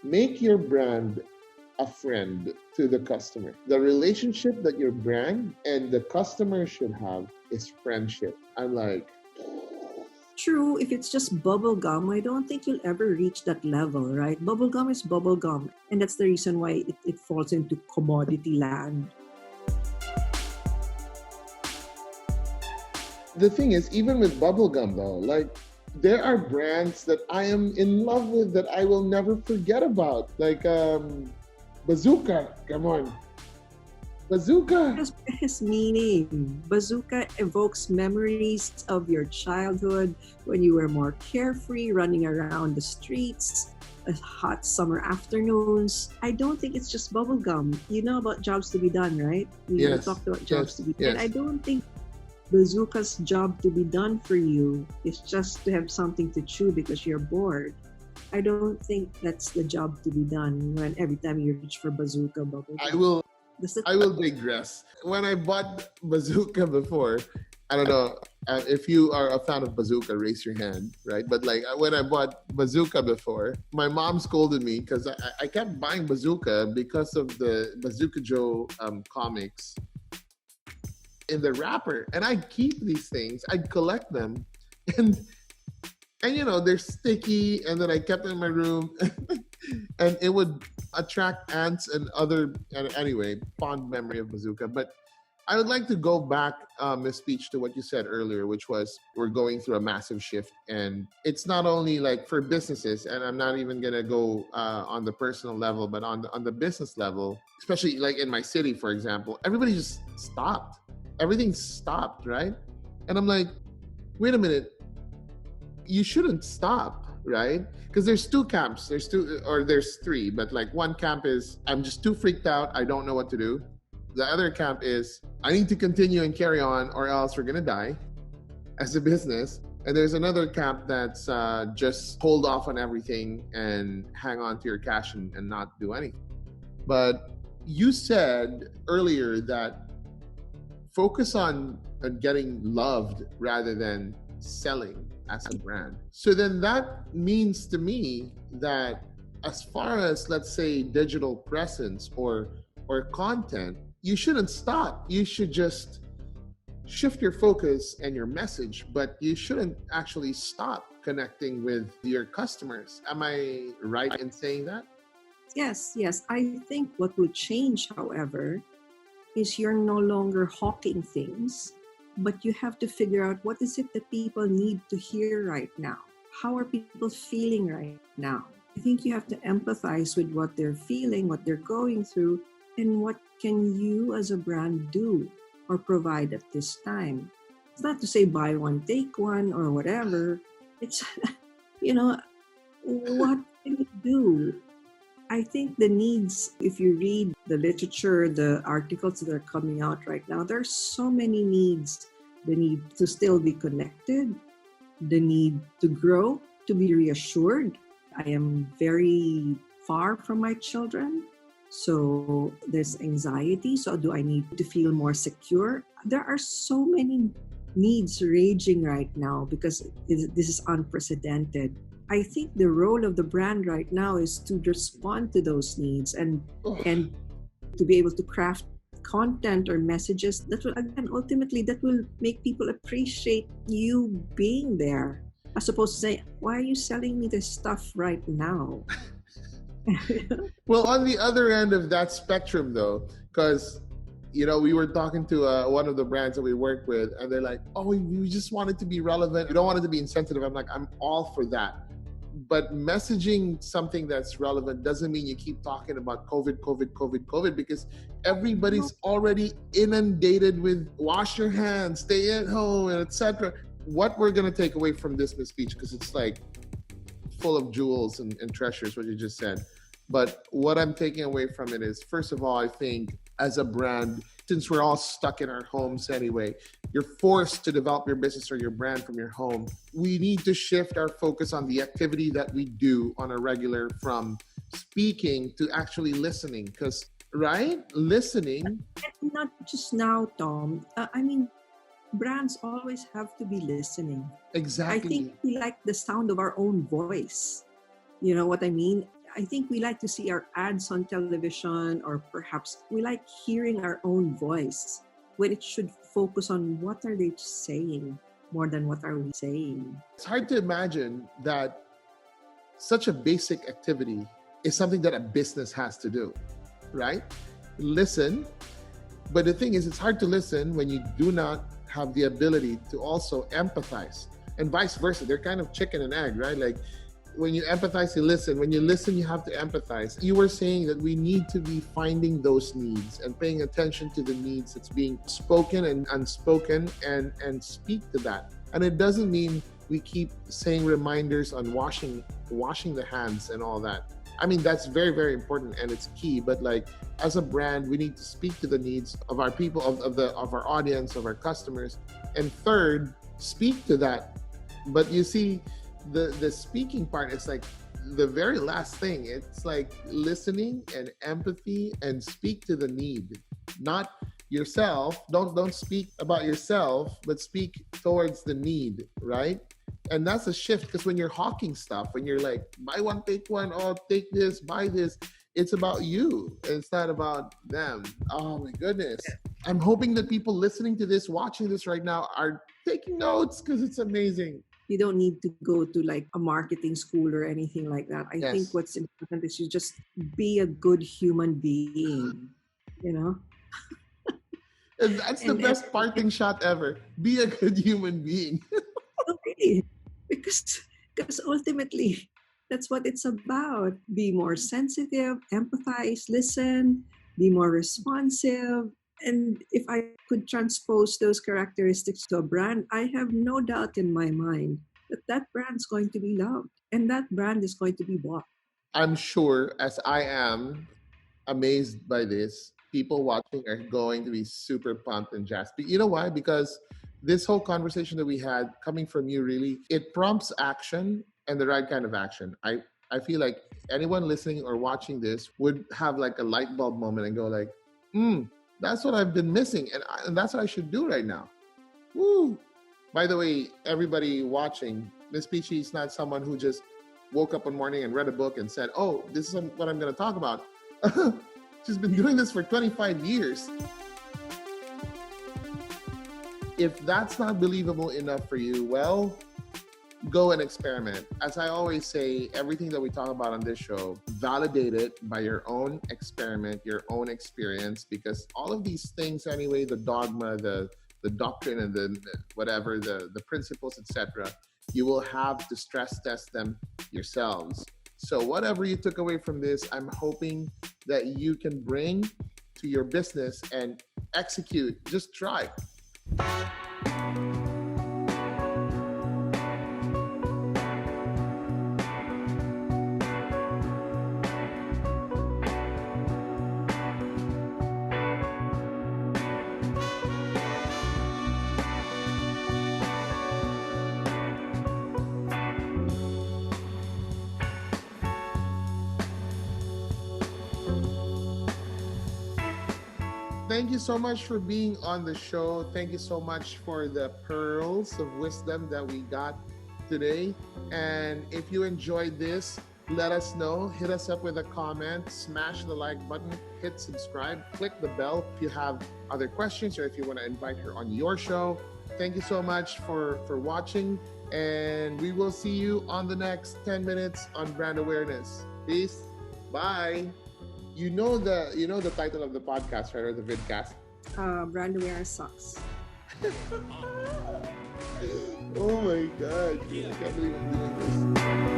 Make your brand a friend to the customer. The relationship that your brand and the customer should have is friendship. I'm like, True, if it's just bubble gum, I don't think you'll ever reach that level, right? Bubble gum is bubble gum. And that's the reason why it falls into commodity land. the thing is, even with bubblegum though, like there are brands that I am in love with that I will never forget about. Like Bazooka, come on. Bazooka. It has meaning. Bazooka evokes memories of your childhood when you were more carefree, running around the streets, hot summer afternoons. I don't think it's just bubble gum. You know about jobs to be done, right? We Yes. talked about jobs to be done. Yes. And I don't think Bazooka's job to be done for you is just to have something to chew because you're bored. I don't think that's the job to be done when every time you reach for Bazooka bubble gum. I will digress. When I bought Bazooka before, I don't know if you are a fan of Bazooka, raise your hand, right? But like when I bought Bazooka before, my mom scolded me because I kept buying Bazooka because of the Bazooka Joe comics in the wrapper, and I'd keep these things. I'd collect them, and you know they're sticky, and then I kept them in my room, and it would attract ants and other. And anyway, fond memory of Bazooka. But I would like to go back, Miss Peach, to what you said earlier, which was we're going through a massive shift, and it's not only like for businesses, and I'm not even gonna go on the personal level, but on the business level, especially like in my city, for example, everybody just stopped. Everything stopped, right? And I'm like, wait a minute, you shouldn't stop, right? Because there's two camps. There's three, but like one camp is I'm just too freaked out. I don't know what to do. The other camp is I need to continue and carry on, or else we're gonna die as a business. And there's another camp that's just hold off on everything and hang on to your cash and not do anything. But you said earlier that focus on getting loved rather than selling as a brand. So then that means to me that as far as let's say digital presence or content, you shouldn't stop. You should just shift your focus and your message, but you shouldn't actually stop connecting with your customers. Am I right in saying that? Yes. I think what will change, however, is you're no longer hawking things, but you have to figure out what is it that people need to hear right now. How are people feeling right now? I think you have to empathize with what they're feeling, what they're going through, and what can you as a brand do or provide at this time. It's not to say buy one, take one or whatever. It's, what can you do? I think the needs, if you read the literature, the articles that are coming out right now, there are so many needs. The need to still be connected, the need to grow, to be reassured. I am very far from my children, so there's anxiety. So do I need to feel more secure? There are so many needs raging right now because this is unprecedented. I think the role of the brand right now is to respond to those needs and to be able to craft content or messages that will, again, ultimately that will make people appreciate you being there, as opposed to say, why are you selling me this stuff right now? Well, on the other end of that spectrum though, because we were talking to one of the brands that we work with, and they're like, oh, we just want it to be relevant. We don't want it to be insensitive. I'm like, I'm all for that. But messaging something that's relevant doesn't mean you keep talking about COVID, because everybody's already inundated with wash your hands, stay at home, and etc. What we're going to take away from this, Miss Peach, because it's like full of jewels and treasures, what you just said. But what I'm taking away from it is, first of all, I think as a brand, since we're all stuck in our homes anyway, you're forced to develop your business or your brand from your home. We need to shift our focus on the activity that we do on a regular, from speaking to actually listening. Because, right? Listening. Not just now, Tom. Brands always have to be listening. Exactly. I think we like the sound of our own voice. You know what I mean? I think we like to see our ads on television, or perhaps we like hearing our own voice when it should focus on what are they saying more than what are we saying. It's hard to imagine that such a basic activity is something that a business has to do, right? Listen. But the thing is, it's hard to listen when you do not have the ability to also empathize, and vice versa. They're kind of chicken and egg, right? Like when you empathize, you listen. When you listen, you have to empathize. You were saying that we need to be finding those needs and paying attention to the needs that's being spoken and unspoken, and speak to that. And it doesn't mean we keep saying reminders on washing the hands and all that. I mean, that's very, very important and it's key. But like as a brand, we need to speak to the needs of our people, of our audience, of our customers. And third, speak to that. But you see, the speaking part is like the very last thing. It's like listening and empathy and speak to the need, not yourself. Don't speak about yourself, but speak towards the need, right? And that's a shift, because when you're hawking stuff, when you're like, buy one, take one, oh, take this, buy this, it's about you. It's not about them. Oh my goodness. I'm hoping that people listening to this, watching this right now, are taking notes, because it's amazing. You don't need to go to like a marketing school or anything like that. I think Yes. what's important is you just be a good human being, you know? And that's the And best parting shot ever. Be a good human being. okay, because ultimately that's what it's about. Be more sensitive, empathize, listen, be more responsive. And if I could transpose those characteristics to a brand, I have no doubt in my mind that that brand's going to be loved and that brand is going to be bought. I'm sure, as I am amazed by this, people watching are going to be super pumped and jazzed. But you know why? Because this whole conversation that we had coming from you, really, it prompts action, and the right kind of action. I feel like anyone listening or watching this would have like a light bulb moment and go like, that's what I've been missing, and that's what I should do right now. Woo! By the way, everybody watching, Miss Peachy is not someone who just woke up one morning and read a book and said, oh, this is what I'm going to talk about. She's been doing this for 25 years. If that's not believable enough for you, well, go and experiment. As I always say, everything that we talk about on this show, validate it by your own experiment, your own experience, because all of these things anyway, the dogma, the doctrine, and the whatever, the principles, etc., you will have to stress test them yourselves. So whatever you took away from this, I'm hoping that you can bring to your business and execute. Just try. Thank you so much for being on the show. Thank you so much for the pearls of wisdom that we got today. And if you enjoyed this, let us know. Hit us up with a comment, smash the like button, hit subscribe, click the bell if you have other questions or if you want to invite her on your show. Thank you so much for watching, and we will see you on the next 10 minutes on brand awareness. Peace. Bye. You know the title of the podcast, right? Or the vidcast? Brand awareness sucks. Oh my god. I can't believe I'm doing this.